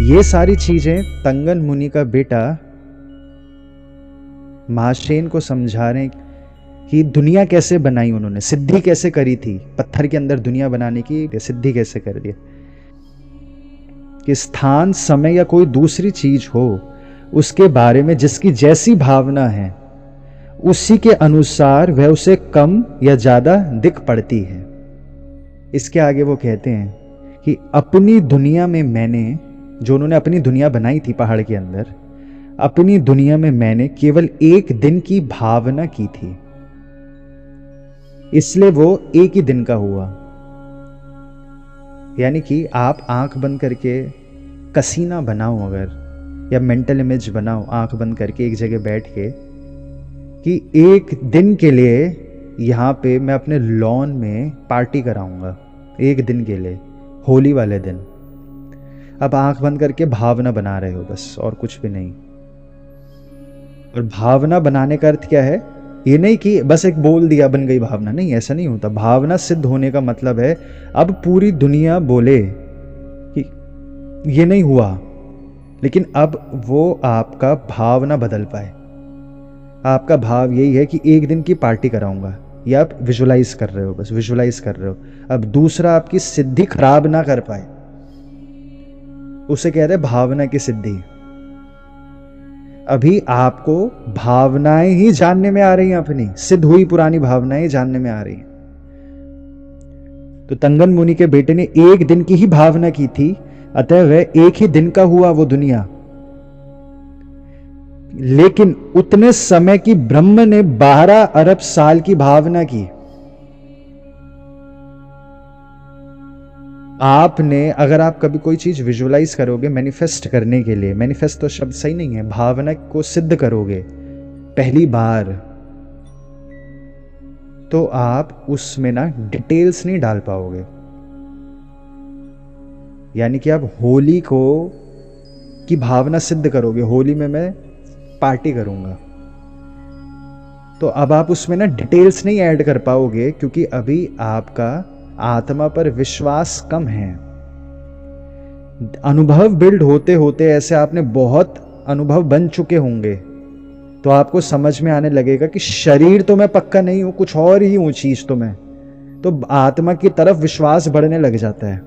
ये सारी चीजें तंगन मुनि का बेटा महाशेन को समझा रहे हैं कि दुनिया कैसे बनाई उन्होंने, सिद्धि कैसे करी थी, पत्थर के अंदर दुनिया बनाने की सिद्धि कैसे कर दी। कि स्थान समय या कोई दूसरी चीज हो, उसके बारे में जिसकी जैसी भावना है उसी के अनुसार वह उसे कम या ज्यादा दिख पड़ती है। इसके आगे वो कहते हैं कि अपनी दुनिया में मैंने, जो उन्होंने अपनी दुनिया बनाई थी पहाड़ के अंदर, अपनी दुनिया में मैंने केवल एक दिन की भावना की थी, इसलिए वो एक ही दिन का हुआ। यानी कि आप आंख बंद करके कसीना बनाओ अगर, या मेंटल इमेज बनाओ आंख बंद करके एक जगह बैठ के कि एक दिन के लिए यहाँ पे मैं अपने लॉन में पार्टी कराऊंगा, एक दिन के लिए, होली वाले दिन। अब आंख बंद करके भावना बना रहे हो बस, और कुछ भी नहीं। और भावना बनाने का अर्थ क्या है? ये नहीं कि बस एक बोल दिया बन गई भावना, नहीं, ऐसा नहीं होता। भावना सिद्ध होने का मतलब है अब पूरी दुनिया बोले कि ये नहीं हुआ, लेकिन अब वो आपका भाव ना बदल पाए। आपका भाव यही है कि एक दिन की पार्टी कराऊंगा, या आप विजुलाइज कर रहे हो, बस विजुलाइज कर रहे हो। अब दूसरा आपकी सिद्धि खराब ना कर पाए, उसे कहते हैं भावना की सिद्धि। अभी आपको भावनाएं ही जानने में आ रही हैं, अपनी सिद्ध हुई पुरानी भावनाएं जानने में आ रही हैं। तो तंगन मुनि के बेटे ने एक दिन की ही भावना की थी, अतः वह एक ही दिन का हुआ वो दुनिया। लेकिन उतने समय की ब्रह्म ने 12 अरब साल की भावना की। आपने, अगर आप कभी कोई चीज विजुअलाइज करोगे मैनिफेस्ट करने के लिए, मैनिफेस्ट तो शब्द सही नहीं है, भावना को सिद्ध करोगे पहली बार, तो आप उसमें ना डिटेल्स नहीं डाल पाओगे। यानी कि आप होली को की भावना सिद्ध करोगे, होली में मैं पार्टी करूंगा, तो अब आप उसमें ना डिटेल्स नहीं ऐड कर पाओगे, क्योंकि अभी आपका आत्मा पर विश्वास कम है। अनुभव बिल्ड होते होते ऐसे आपने बहुत अनुभव बन चुके होंगे, तो आपको समझ में आने लगेगा कि शरीर तो मैं पक्का नहीं हूं, कुछ और ही हूं चीज तो मैं, तो आत्मा की तरफ विश्वास बढ़ने लग जाता है।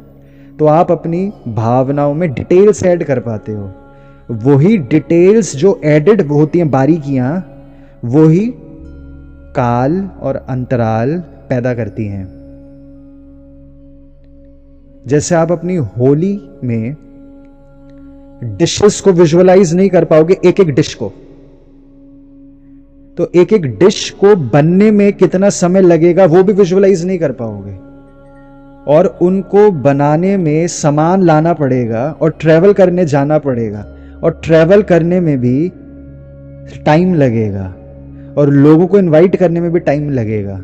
तो आप अपनी भावनाओं में डिटेल्स ऐड कर पाते हो। वही डिटेल्स जो एडेड होती हैं, बारीकियां, वही काल और अंतराल पैदा करती हैं। जैसे आप अपनी होली में डिशेस को विजुअलाइज नहीं कर पाओगे, एक एक डिश को, तो एक एक डिश को बनने में कितना समय लगेगा वो भी विजुअलाइज नहीं कर पाओगे। और उनको बनाने में सामान लाना पड़ेगा और ट्रैवल करने जाना पड़ेगा, और ट्रैवल करने में भी टाइम लगेगा, और लोगों को इनवाइट करने में भी टाइम लगेगा।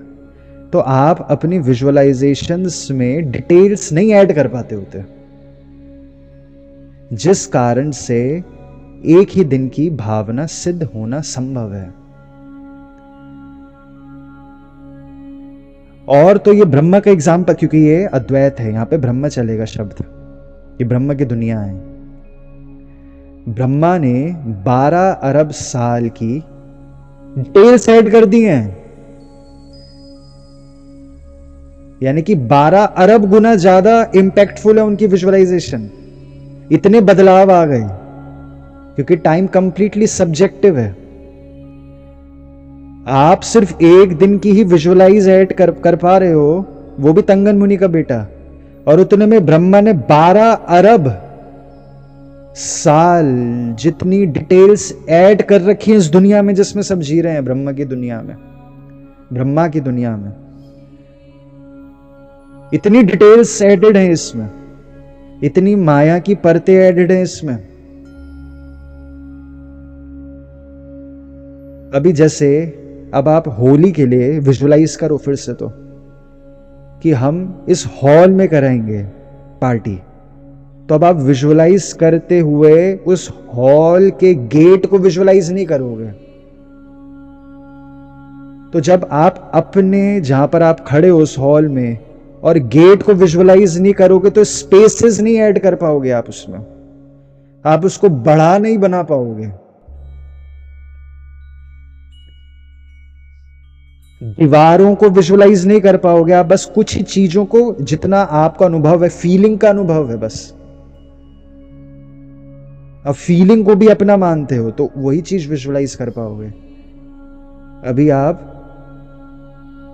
तो आप अपनी विजुअलाइजेशंस में डिटेल्स नहीं ऐड कर पाते होते, जिस कारण से एक ही दिन की भावना सिद्ध होना संभव है। और तो ये ब्रह्म का एग्जाम्पल, क्योंकि ये अद्वैत है, यहां पे ब्रह्म चलेगा शब्द, ये ब्रह्म की दुनिया है। ब्रह्मा ने 12 अरब साल की डिटेल्स ऐड कर दी हैं, यानी कि 12 अरब गुना ज्यादा इंपैक्टफुल है उनकी विजुअलाइजेशन। इतने बदलाव आ गए, क्योंकि टाइम कंप्लीटली सब्जेक्टिव है। आप सिर्फ एक दिन की ही विजुअलाइज ऐड कर पा रहे हो, वो भी तंगन मुनि का बेटा, और उतने में ब्रह्मा ने 12 अरब साल जितनी डिटेल्स ऐड कर रखी है इस दुनिया में जिसमें सब जी रहे हैं, ब्रह्मा की दुनिया में, ब्रह्मा की दुनिया में इतनी डिटेल्स एडेड हैं इसमें, इतनी माया की परतें एडेड हैं इसमें। अभी जैसे अब आप होली के लिए विजुअलाइज करो फिर से, तो कि हम इस हॉल में कराएंगे पार्टी, तो अब आप विजुअलाइज करते हुए उस हॉल के गेट को विजुअलाइज नहीं करोगे। तो जब आप अपने, जहां पर आप खड़े हो उस हॉल में, और गेट को विजुअलाइज नहीं करोगे, तो स्पेसेस नहीं ऐड कर पाओगे आप उसमें। आप उसको बड़ा नहीं बना पाओगे। दीवारों को विजुलाइज नहीं कर पाओगे आप, बस कुछ ही चीजों को, जितना आपका अनुभव है, फीलिंग का अनुभव है बस। अब फीलिंग को भी अपना मानते हो तो वही चीज विजुलाइज कर पाओगे। अभी आप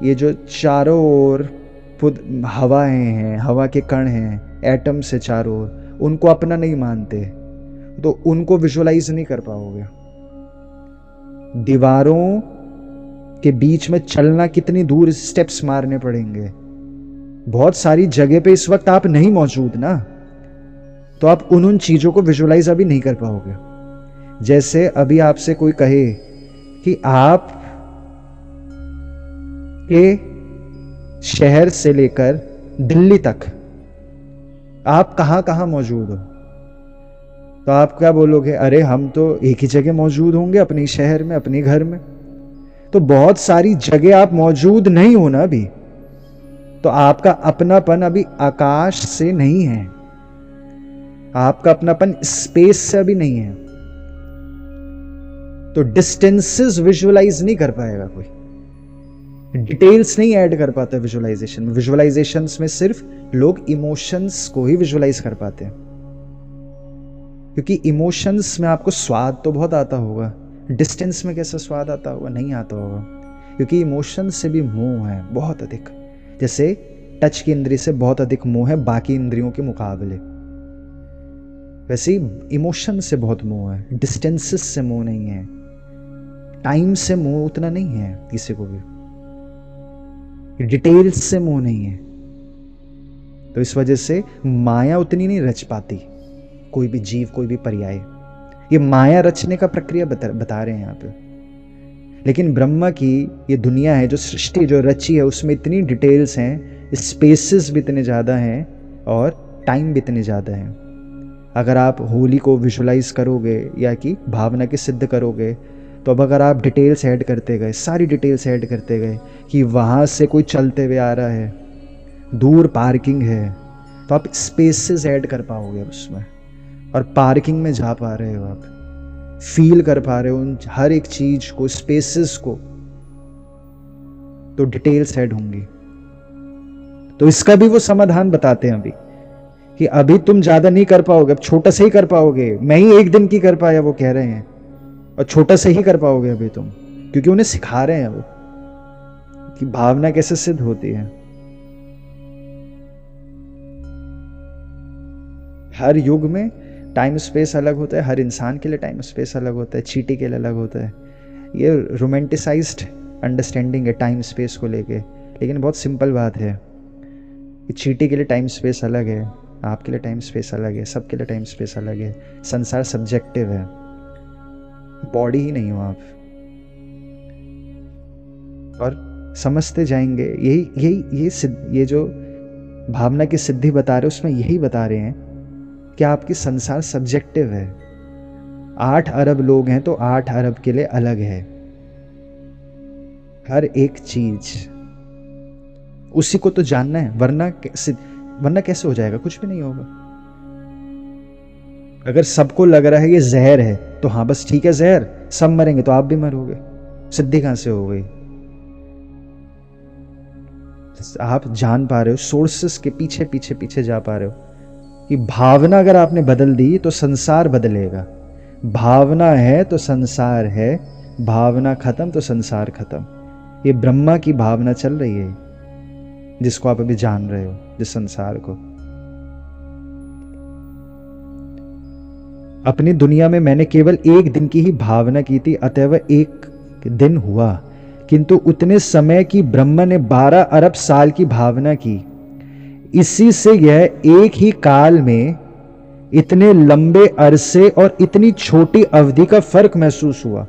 ये जो चारों ओर हवाएं हैं, हवा के कण हैं, एटम से चारों ओर, उनको अपना नहीं मानते तो उनको विजुलाइज नहीं कर पाओगे। दीवारों के बीच में चलना, कितनी दूर स्टेप्स मारने पड़ेंगे। बहुत सारी जगह पे इस वक्त आप नहीं मौजूद ना, तो आप उन चीजों को विजुलाइज अभी नहीं कर पाओगे। जैसे अभी आपसे कोई कहे कि आप के शहर से लेकर दिल्ली तक आप कहां कहां मौजूद हो, तो आप क्या बोलोगे? अरे हम तो एक ही जगह मौजूद होंगे, अपने शहर में, अपने घर में। तो बहुत सारी जगह आप मौजूद नहीं हो ना अभी, तो आपका अपनापन अभी आकाश से नहीं है, आपका अपनापन स्पेस से अभी नहीं है। तो डिस्टेंसेस विजुअलाइज नहीं कर पाएगा कोई, डिटेल्स नहीं ऐड कर पाता विजुअलाइजेशन में। विजुअलाइजेशंस में सिर्फ लोग इमोशंस को ही विजुअलाइज कर पाते हैं, क्योंकि इमोशंस में आपको स्वाद तो बहुत आता होगा, डिस्टेंस में कैसा स्वाद आता होगा? नहीं आता होगा, क्योंकि इमोशन से भी मोह है बहुत अधिक। जैसे टच की इंद्रिय से बहुत अधिक मोह है बाकी इंद्रियों के मुकाबले, वैसे ही इमोशन से बहुत मोह है। डिस्टेंसेस से मोह नहीं है, टाइम से मोह उतना नहीं है किसी को भी, डिटेल्स से मोह नहीं है। तो इस वजह से माया उतनी नहीं रच पाती कोई भी जीव, कोई भी पर्याय। ये माया रचने का प्रक्रिया बता रहे हैं यहाँ पे। लेकिन ब्रह्मा की ये दुनिया है, जो सृष्टि जो रची है, उसमें इतनी डिटेल्स हैं, स्पेसेस भी इतने ज़्यादा हैं और टाइम भी इतने ज़्यादा हैं। अगर आप होली को विजुलाइज करोगे या कि भावना की सिद्ध करोगे, तो अब अगर आप डिटेल्स ऐड करते गए, सारी डिटेल्स ऐड करते गए कि वहाँ से कोई चलते हुए आ रहा है, दूर पार्किंग है, तो आप स्पेसेस ऐड कर पाओगे उसमें, और पार्किंग में जा पा रहे हो, आप फील कर पा रहे हो उन हर एक चीज को, स्पेसेस को, तो डिटेल्स ऐड होंगी। तो इसका भी वो समाधान बताते हैं अभी कि अभी तुम ज्यादा नहीं कर पाओगे, अब छोटा से ही कर पाओगे। मैं ही एक दिन की कर पाया, वो कह रहे हैं, और छोटा से ही कर पाओगे अभी तुम, क्योंकि उन्हें सिखा रहे हैं वो कि भावना कैसे सिद्ध होती है। हर युग में टाइम स्पेस अलग होता है, हर इंसान के लिए टाइम स्पेस अलग होता है, चींटी के लिए अलग होता है। ये रोमांटिसाइज्ड अंडरस्टैंडिंग है टाइम स्पेस को लेके, लेकिन बहुत सिंपल बात है कि चींटी के लिए टाइम स्पेस अलग है, आपके लिए टाइम स्पेस अलग है, सबके लिए टाइम स्पेस अलग है। संसार सब्जेक्टिव है, बॉडी ही नहीं हो आप। और समझते जाएंगे, ये जो भावना की सिद्धि बता रहे उसमें यही बता रहे हैं कि आपकी संसार सब्जेक्टिव है। 8 अरब लोग हैं तो 8 अरब के लिए अलग है हर एक चीज, उसी को तो जानना है, वरना कैसे हो जाएगा? कुछ भी नहीं होगा। अगर सबको लग रहा है ये जहर है, तो हाँ बस ठीक है, जहर, सब मरेंगे तो आप भी मरोगे, सिद्धि कहां से हो गई? आप जान पा रहे हो, सोर्सेस के पीछे पीछे पीछे जा पा रहे हो कि भावना अगर आपने बदल दी तो संसार बदलेगा। भावना है तो संसार है, भावना खत्म तो संसार खत्म। ये ब्रह्मा की भावना चल रही है, जिसको आप अभी जान रहे हो, जिस संसार को। अपनी दुनिया में मैंने केवल एक दिन की ही भावना की थी, अतएव एक दिन हुआ, किंतु उतने समय की ब्रह्मा ने 12 अरब साल की भावना की। इसी से यह एक ही काल में इतने लंबे अरसे और इतनी छोटी अवधि का फर्क महसूस हुआ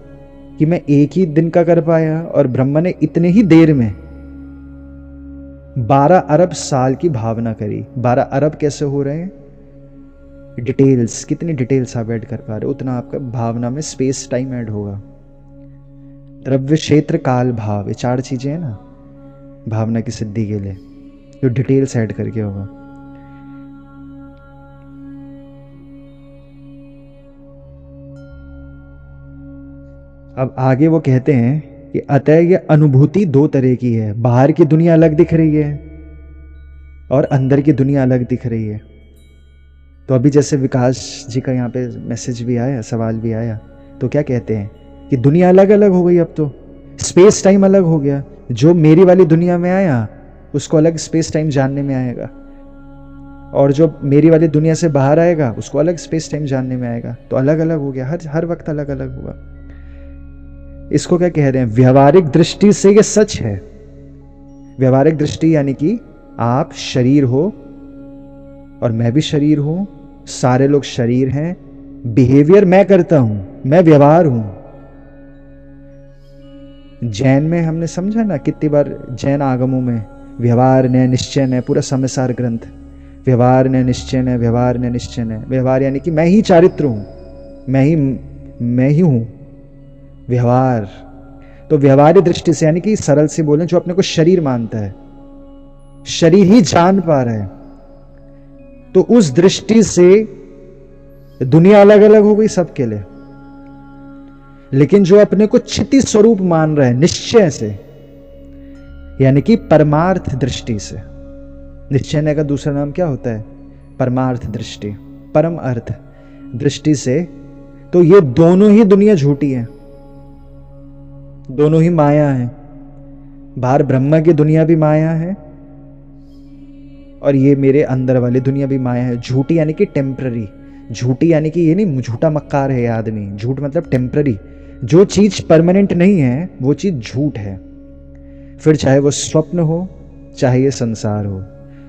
कि मैं एक ही दिन का कर पाया और ब्रह्मा ने इतने ही देर में 12 अरब साल की भावना करी। 12 अरब कैसे हो रहे हैं? डिटेल्स, कितनी डिटेल्स आप ऐड कर पा रहे हो, उतना आपका भावना में स्पेस टाइम ऐड होगा। द्रव्य, क्षेत्र, काल, भाव, ये 4 चीजें हैं ना भावना की सिद्धि के लिए, जो डिटेल्स ऐड करके होगा। अब आगे वो कहते हैं कि अतः ये अनुभूति दो तरह की है, बाहर की दुनिया अलग दिख रही है और अंदर की दुनिया अलग दिख रही है। तो अभी जैसे विकास जी का यहाँ पे मैसेज भी आया, सवाल भी आया, तो क्या कहते हैं कि दुनिया अलग अलग हो गई, अब तो स्पेस टाइम अलग हो गया। जो मेरी वाली दुनिया में आया उसको अलग स्पेस टाइम जानने में आएगा, और जो मेरी वाली दुनिया से बाहर आएगा उसको अलग स्पेस टाइम जानने में आएगा। तो अलग अलग हो गया, हर वक्त अलग अलग होगा। इसको क्या कह रहे हैं, व्यवहारिक दृष्टि से ये सच है। व्यवहारिक दृष्टि यानी कि आप शरीर हो और मैं भी शरीर हूं, सारे लोग शरीर हैं, बिहेवियर मैं करता हूं, मैं व्यवहार हूं। जैन में हमने समझा ना कितनी बार, जैन आगमों में व्यवहार ने निश्चय ने, पूरा समयसार ग्रंथ, व्यवहार ने निश्चय ने, व्यवहार ने निश्चय ने। व्यवहार यानी कि मैं ही चारित्र हूं, मैं ही हूं व्यवहार। तो व्यवहारिक दृष्टि से यानी कि सरल से बोलें, जो अपने को शरीर मानता है, शरीर ही जान पा रहा है, तो उस दृष्टि से दुनिया अलग अलग हो गई सबके लिए। लेकिन जो अपने को चिति स्वरूप मान रहा है निश्चय से, यानी कि परमार्थ दृष्टि से, निश्चय का दूसरा नाम क्या होता है, परमार्थ दृष्टि, परम अर्थ दृष्टि से, तो ये दोनों ही दुनिया झूठी है, दोनों ही माया है। बाहर ब्रह्म की दुनिया भी माया है और ये मेरे अंदर वाली दुनिया भी माया है। झूठी यानी कि टेम्पररी, झूठी यानी कि ये नहीं झूठा मक्कार है ये आदमी, झूठ मतलब टेम्पररी। जो चीज परमानेंट नहीं है वो चीज झूठ है। फिर चाहे वो स्वप्न हो चाहे ये संसार हो,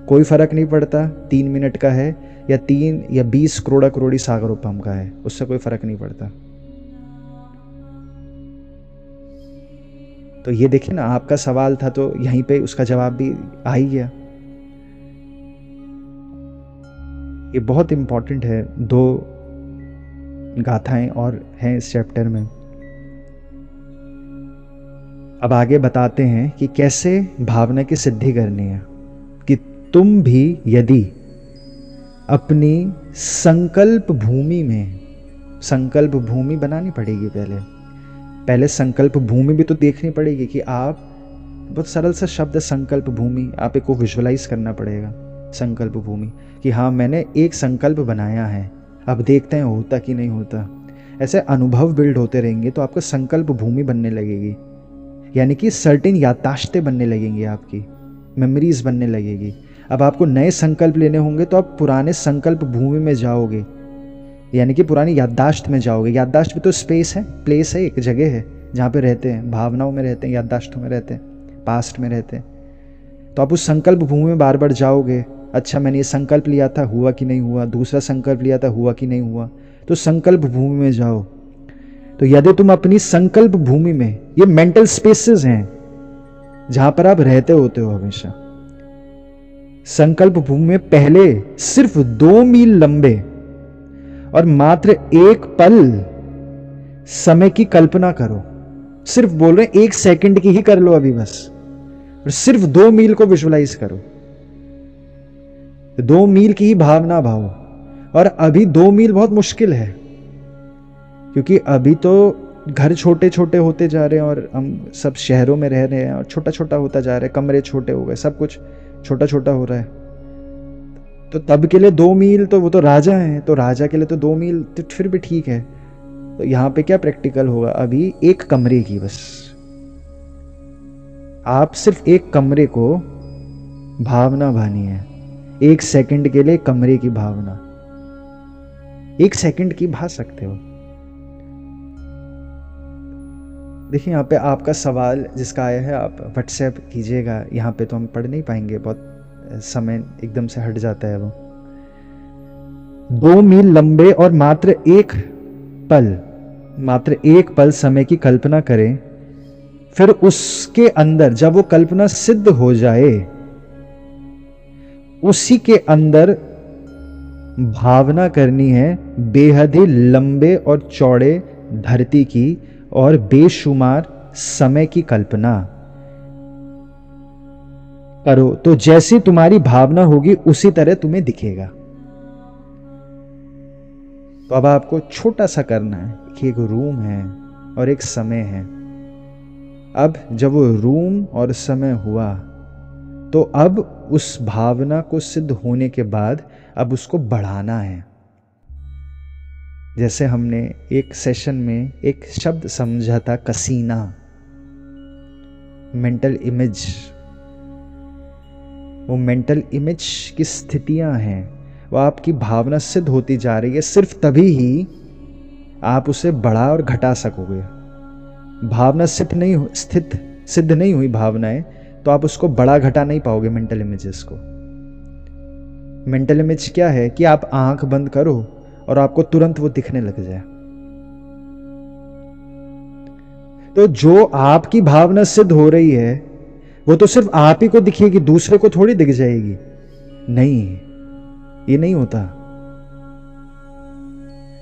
कोई फर्क नहीं पड़ता 3 मिनट का है या 3 या 20 करोड़ करोड़ी सागरोपम का है, उससे कोई फर्क नहीं पड़ता। तो ये देखिए ना, आपका सवाल था तो यहीं पे उसका जवाब भी आ ही गया। ये बहुत इंपॉर्टेंट है। 2 गाथाएं और हैं इस चैप्टर में। अब आगे बताते हैं कि कैसे भावना की सिद्धि करनी है। कि तुम भी यदि अपनी संकल्प भूमि में, संकल्प भूमि बनानी पड़ेगी, पहले संकल्प भूमि भी तो देखनी पड़ेगी कि आप, बहुत सरल सा शब्द है संकल्प भूमि, आप एक को विजुअलाइज करना पड़ेगा संकल्प भूमि, कि हाँ मैंने एक संकल्प बनाया है, अब देखते हैं होता कि नहीं होता। ऐसे अनुभव बिल्ड होते रहेंगे तो आपको संकल्प भूमि बनने लगेगी, यानी कि सर्टेन याददाश्तें बनने लगेंगी, आपकी मेमोरीज बनने लगेगी। अब आपको नए संकल्प लेने होंगे तो आप पुराने संकल्प भूमि में जाओगे, यानी कि पुरानी याददाश्त में जाओगे। याददाश्त में तो स्पेस है, प्लेस है, एक जगह है जहाँ पे रहते हैं, भावनाओं में रहते हैं, याददाश्तों में रहते हैं, पास्ट में रहते हैं। तो आप उस संकल्प भूमि में बार बार जाओगे। अच्छा मैंने ये संकल्प लिया था, हुआ कि नहीं हुआ, दूसरा संकल्प लिया था, हुआ कि नहीं हुआ। तो संकल्प भूमि में जाओ। तो यदि तुम अपनी संकल्प भूमि में, ये मेंटल स्पेसेस हैं जहां पर आप रहते होते हो हमेशा, संकल्प भूमि में पहले सिर्फ 2 मील लंबे और मात्र 1 पल समय की कल्पना करो। सिर्फ बोल रहे 1 सेकंड की ही कर लो अभी बस, और सिर्फ 2 मील को विजुअलाइज करो। 2 मील की ही भावना भाव। और अभी 2 मील बहुत मुश्किल है, क्योंकि अभी तो घर छोटे छोटे होते जा रहे हैं और हम सब शहरों में रह रहे हैं और छोटा छोटा होता जा रहा है, कमरे छोटे हो गए, सब कुछ छोटा छोटा हो रहा है। तो तब के लिए 2 मील तो वो तो राजा हैं, तो राजा के लिए तो 2 मील तो फिर भी ठीक है। तो यहाँ पे क्या प्रैक्टिकल होगा, अभी 1 कमरे की बस, आप सिर्फ 1 कमरे को भावना भानी है। 1 सेकंड के लिए कमरे की भावना, 1 सेकंड की भा सकते हो। देखिए यहाँ पे आपका सवाल जिसका आया है आप व्हाट्सएप कीजिएगा, यहाँ पे तो हम पढ़ नहीं पाएंगे, बहुत समय एकदम से हट जाता है वो। 2 मील लंबे और मात्र 1 पल समय की कल्पना करें। फिर उसके अंदर जब वो कल्पना सिद्ध हो जाए, उसी के अंदर भावना करनी है बेहद ही लंबे और चौड़े धरती की और बेशुमार समय की कल्पना करो। तो जैसी तुम्हारी भावना होगी उसी तरह तुम्हें दिखेगा। तो अब आपको छोटा सा करना है कि एक रूम है, और एक समय है। अब जब वो रूम और समय हुआ तो अब उस भावना को सिद्ध होने के बाद अब उसको बढ़ाना है। जैसे हमने एक सेशन में एक शब्द समझा था, कसीना, मेंटल इमेज। वो मेंटल इमेज की स्थितियां हैं, वो आपकी भावना सिद्ध होती जा रही है। सिर्फ तभी ही आप उसे बढ़ा और घटा सकोगे। भावना सिद्ध नहीं हुई भावनाएं, तो आप उसको बड़ा घटा नहीं पाओगे मेंटल इमेजेस को। मेंटल इमेज क्या है कि आप आंख बंद करो और आपको तुरंत वो दिखने लग जाए। तो जो आपकी भावना सिद्ध हो रही है वो तो सिर्फ आप ही को दिखेगी, दूसरे को थोड़ी दिख जाएगी। नहीं, ये नहीं होता।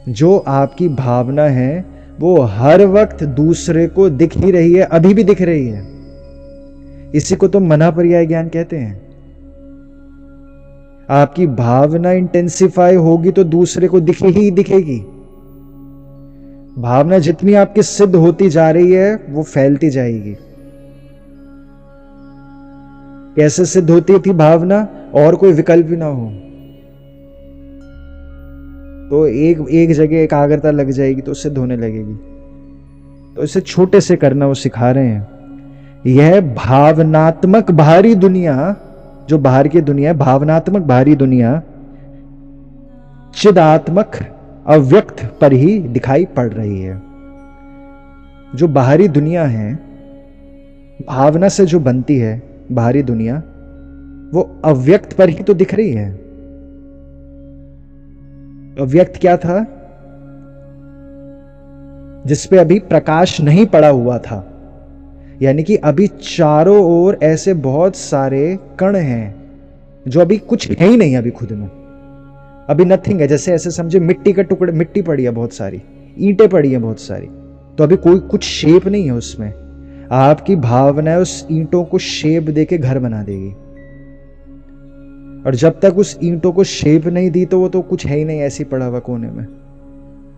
जो आपकी भावना है वो हर वक्त दूसरे को दिख ही रही है, अभी भी दिख रही है। इसी को तो मना पर्याय ज्ञान कहते हैं। आपकी भावना इंटेंसिफाई होगी तो दूसरे को दिखे ही दिखेगी। भावना जितनी आपकी सिद्ध होती जा रही है वो फैलती जाएगी। कैसे सिद्ध होती थी भावना? और कोई विकल्प भी ना हो तो एक जगह एकाग्रता लग जाएगी तो सिद्ध होने लगेगी। तो इसे छोटे से करना वो सिखा रहे हैं। यह भावनात्मक बाहरी दुनिया, जो बाहर की दुनिया है, भावनात्मक बाहरी दुनिया चिदात्मक अव्यक्त पर ही दिखाई पड़ रही है। जो बाहरी दुनिया है, भावना से जो बनती है बाहरी दुनिया, वो अव्यक्त पर ही तो दिख रही है। अव्यक्त क्या था? जिसपे अभी प्रकाश नहीं पड़ा हुआ था। यानी कि अभी चारों ओर ऐसे बहुत सारे कण हैं जो अभी कुछ है ही नहीं, अभी खुद में अभी नथिंग है। जैसे ऐसे समझे मिट्टी का टुकड़े, मिट्टी पड़ी है बहुत सारी, ईंटें पड़ी है बहुत सारी, तो अभी कोई कुछ शेप नहीं है उसमें। आपकी भावना है उस ईंटों को शेप देके घर बना देगी, और जब तक उस ईंटों को शेप नहीं दी तो वो तो कुछ है ही नहीं, ऐसी पड़ा हुआ कोने में।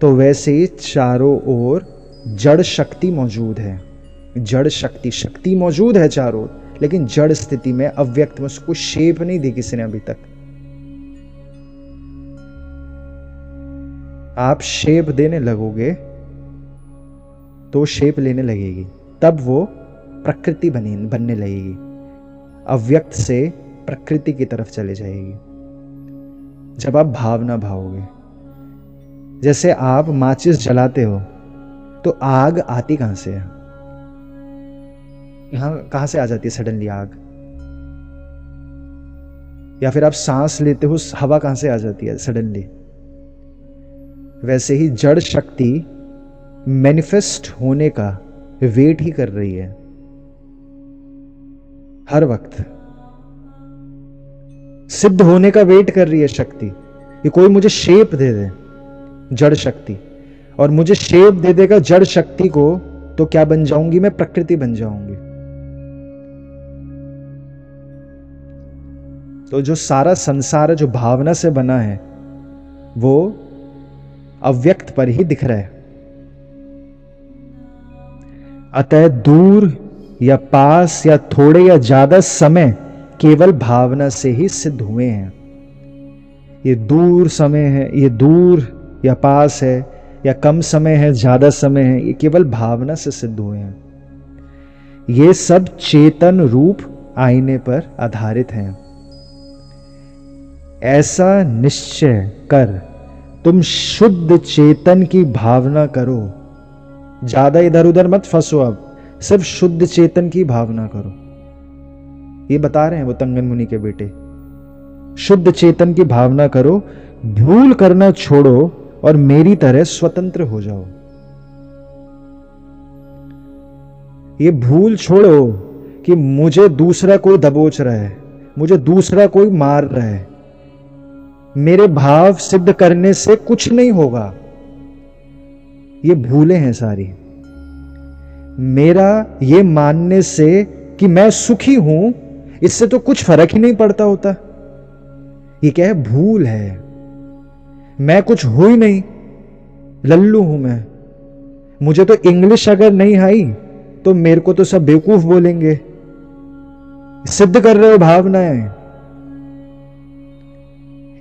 तो वैसे ही चारों ओर जड़ शक्ति मौजूद है। जड़ शक्ति मौजूद है चारों ओर, लेकिन जड़ स्थिति में, अव्यक्त में, उसको शेप नहीं दी किसी ने अभी तक। आप शेप देने लगोगे तो शेप लेने लगेगी, तब वो प्रकृति बनने लगेगी। अव्यक्त से प्रकृति की तरफ चले जाएगी जब आप भावना भाओगे। जैसे आप माचिस जलाते हो तो आग आती कहां से है? यहां कहां से आ जाती है सडनली आग? या फिर आप सांस लेते हो, हवा कहां से आ जाती है सडनली? वैसे ही जड़ शक्ति मैनिफेस्ट होने का वेट ही कर रही है हर वक्त, सिद्ध होने का वेट कर रही है शक्ति। ये कोई मुझे शेप दे दे, जड़ शक्ति, और मुझे शेप दे देगा जड़ शक्ति को, तो क्या बन जाऊंगी मैं? प्रकृति बन जाऊंगी। तो जो सारा संसार जो भावना से बना है वो अव्यक्त पर ही दिख रहा है। अतः दूर या पास या थोड़े या ज्यादा समय केवल भावना से ही सिद्ध हुए हैं। ये दूर समय है, ये दूर या पास है, या कम समय है, ज्यादा समय है, ये केवल भावना से सिद्ध हुए हैं। ये सब चेतन रूप आईने पर आधारित हैं। ऐसा निश्चय कर तुम शुद्ध चेतन की भावना करो। ज्यादा इधर उधर मत फंसो, अब सिर्फ शुद्ध चेतन की भावना करो। ये बता रहे हैं वो तंगन मुनि के बेटे। शुद्ध चेतन की भावना करो, भूल करना छोड़ो और मेरी तरह स्वतंत्र हो जाओ। ये भूल छोड़ो कि मुझे दूसरा कोई दबोच रहा है, मुझे दूसरा कोई मार रहा है। मेरे भाव सिद्ध करने से कुछ नहीं होगा। ये भूलें हैं सारी। मेरा ये मानने से कि मैं सुखी हूं, इससे तो कुछ फर्क ही नहीं पड़ता होता। ये क्या है? भूल है। मैं कुछ हूं ही नहीं, लल्लू हूं मैं। मुझे तो इंग्लिश अगर नहीं आई तो मेरे को तो सब बेवकूफ बोलेंगे। सिद्ध कर रहे हो भावनाएं,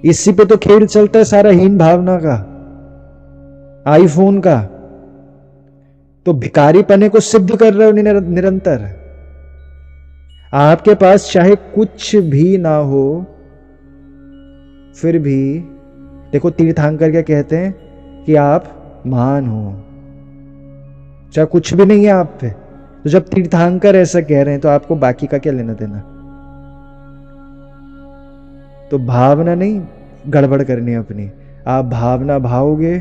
इसी पे तो खेल चलता है सारा हीन भावना का, आईफोन का। तो भिखारी पने को सिद्ध कर रहे हो निरंतर। आपके पास चाहे कुछ भी ना हो, फिर भी देखो तीर्थंकर क्या कहते हैं कि आप महान हो, चाहे कुछ भी नहीं है आप पे। तो जब तीर्थंकर ऐसा कह रहे हैं तो आपको बाकी का क्या लेना देना। तो भावना नहीं गड़बड़ करनी अपनी, आप भावना भाओगे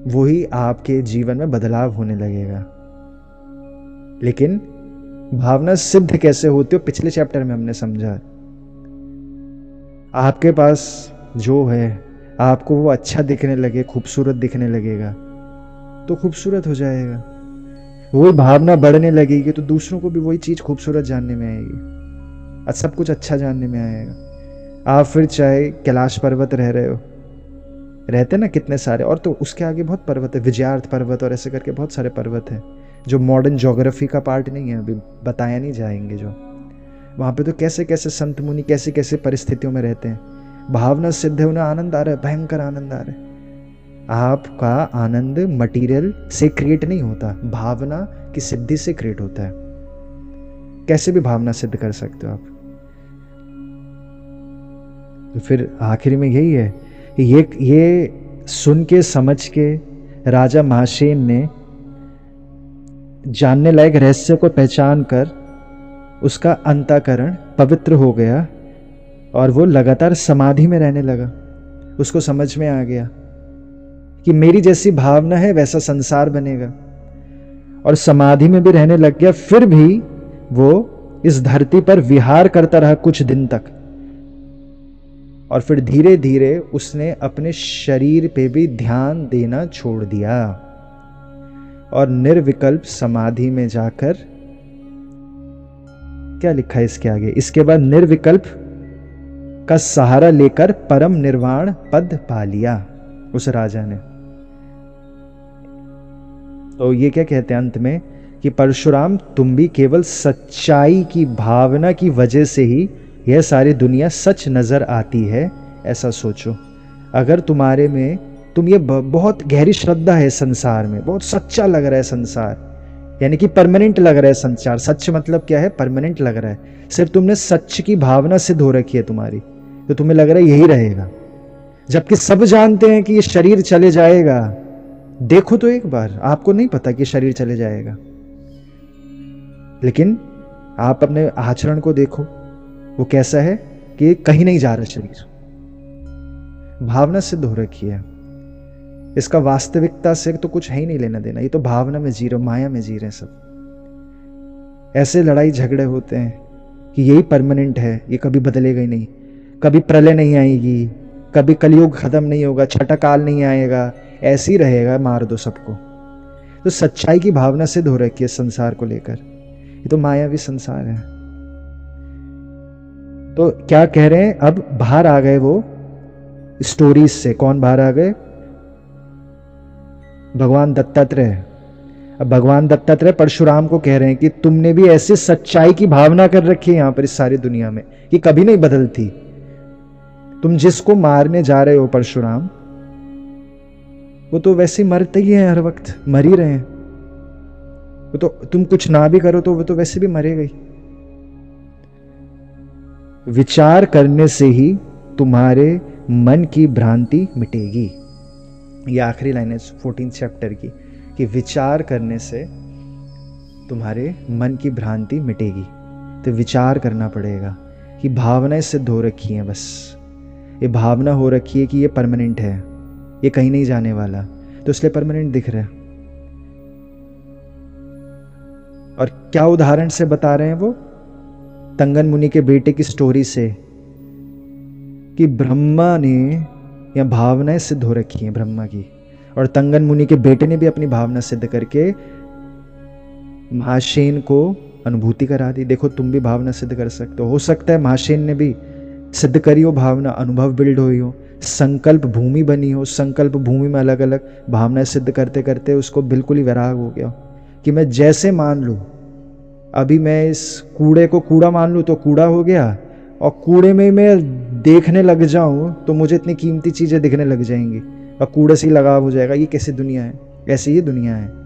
वही आपके जीवन में बदलाव होने लगेगा। लेकिन भावना सिद्ध कैसे होती हो पिछले चैप्टर में हमने समझा। आपके पास जो है आपको वो अच्छा दिखने लगे, खूबसूरत दिखने लगेगा तो खूबसूरत हो जाएगा। वही भावना बढ़ने लगेगी तो दूसरों को भी वही चीज खूबसूरत जानने में आएगी, सब कुछ अच्छा जानने में आएगा। आप फिर चाहे कैलाश पर्वत रह रहे हो, रहते ना कितने सारे, और तो उसके आगे बहुत पर्वत है, विजयार्थ पर्वत और ऐसे करके बहुत सारे पर्वत हैं जो मॉडर्न ज्योग्राफी का पार्ट नहीं है, अभी बताया नहीं जाएंगे। जो वहाँ पे तो कैसे कैसे संत मुनि कैसे कैसे परिस्थितियों में रहते हैं। भावना सिद्ध है, उन्हें आनंद आ रहा है, भयंकर आनंद आ रहा है। आपका आनंद मटेरियल से क्रिएट नहीं होता, भावना की सिद्धि से क्रिएट होता है। कैसे भी भावना सिद्ध कर सकते हो आप। तो फिर आखिर में यही है, ये सुन के समझ के राजा महासेन ने जानने लायक रहस्य को पहचान कर उसका अंतःकरण पवित्र हो गया और वो लगातार समाधि में रहने लगा। उसको समझ में आ गया कि मेरी जैसी भावना है वैसा संसार बनेगा, और समाधि में भी रहने लग गया। फिर भी वो इस धरती पर विहार करता रहा कुछ दिन तक, और फिर धीरे धीरे उसने अपने शरीर पे भी ध्यान देना छोड़ दिया और निर्विकल्प समाधि में जाकर, क्या लिखा है इसके आगे, इसके बाद निर्विकल्प का सहारा लेकर परम निर्वाण पद पा लिया उस राजा ने। तो ये क्या कहते हैं अंत में कि परशुराम तुम भी केवल सच्चाई की भावना की वजह से ही यह सारी दुनिया सच नजर आती है, ऐसा सोचो। अगर तुम्हारे में ये बहुत गहरी श्रद्धा है संसार में, बहुत सच्चा लग रहा है संसार, यानी कि परमानेंट लग रहा है संसार। सच मतलब क्या है, परमानेंट लग रहा है। सिर्फ तुमने सच की भावना सिद्ध हो रखी है तुम्हारी, तो तुम्हें लग रहा है यही रहेगा, जबकि सब जानते हैं कि ये शरीर चले जाएगा। देखो तो एक बार, आपको नहीं पता कि शरीर चले जाएगा, लेकिन आप अपने आचरण को देखो, वो कैसा है कि कहीं नहीं जा रहा शरीर। भावना सिद्ध हो रखी है, इसका वास्तविकता से तो कुछ है ही नहीं लेना देना। ये तो भावना में जी रहे, माया में जी रहे सब। ऐसे लड़ाई झगड़े होते हैं कि यही परमानेंट है, ये कभी बदलेगा ही नहीं, कभी प्रलय नहीं आएगी, कभी कलयुग खत्म नहीं होगा, छठा काल नहीं आएगा, ऐसे ही रहेगा, मार दो सबको। तो सच्चाई की भावना सिद्ध हो रखी है संसार को लेकर। ये तो मायावी संसार है। तो क्या कह रहे हैं, अब बाहर आ गए वो स्टोरीज से। कौन बाहर आ गए? भगवान दत्तात्रेय। अब भगवान दत्तात्रेय परशुराम को कह रहे हैं कि तुमने भी ऐसी सच्चाई की भावना कर रखी है यहां पर इस सारी दुनिया में कि कभी नहीं बदलती। तुम जिसको मारने जा रहे हो परशुराम, वो तो वैसे मरते ही हैं, हर वक्त मर ही रहे हैं। वो तो तुम कुछ ना भी करो तो वो तो वैसे भी मरेगा ही। विचार करने से ही तुम्हारे मन की भ्रांति मिटेगी। ये आखिरी लाइन है 14 चैप्टर की, कि विचार करने से तुम्हारे मन की भ्रांति मिटेगी। तो विचार करना पड़ेगा कि भावनाएं सिद्ध हो रखी हैं, बस ये भावना हो रखी है कि ये परमानेंट है, ये कहीं नहीं जाने वाला, तो इसलिए परमानेंट दिख रहा है। और क्या उदाहरण से बता रहे हैं वो? तंगन मुनि के बेटे की स्टोरी से, कि ब्रह्मा ने या भावनाएं सिद्ध हो रखी हैं ब्रह्मा की, और तंगन मुनि के बेटे ने भी अपनी भावना सिद्ध करके महासेन को अनुभूति करा दी। देखो तुम भी भावना सिद्ध कर सकते हो सकता है महासेन ने भी सिद्ध करी हो भावना, अनुभव बिल्ड हुई हो, संकल्प भूमि बनी हो, संकल्प भूमि में अलग अलग भावनाएं सिद्ध करते करते उसको बिल्कुल ही वैराग हो गया कि मैं जैसे मान लूँ, अभी मैं इस कूड़े को कूड़ा मान लूँ तो कूड़ा हो गया, और कूड़े में मैं देखने लग जाऊँ तो मुझे इतनी कीमती चीज़ें दिखने लग जाएंगी और कूड़े से ही लगाव हो जाएगा। ये कैसी दुनिया है? ऐसी ही दुनिया है।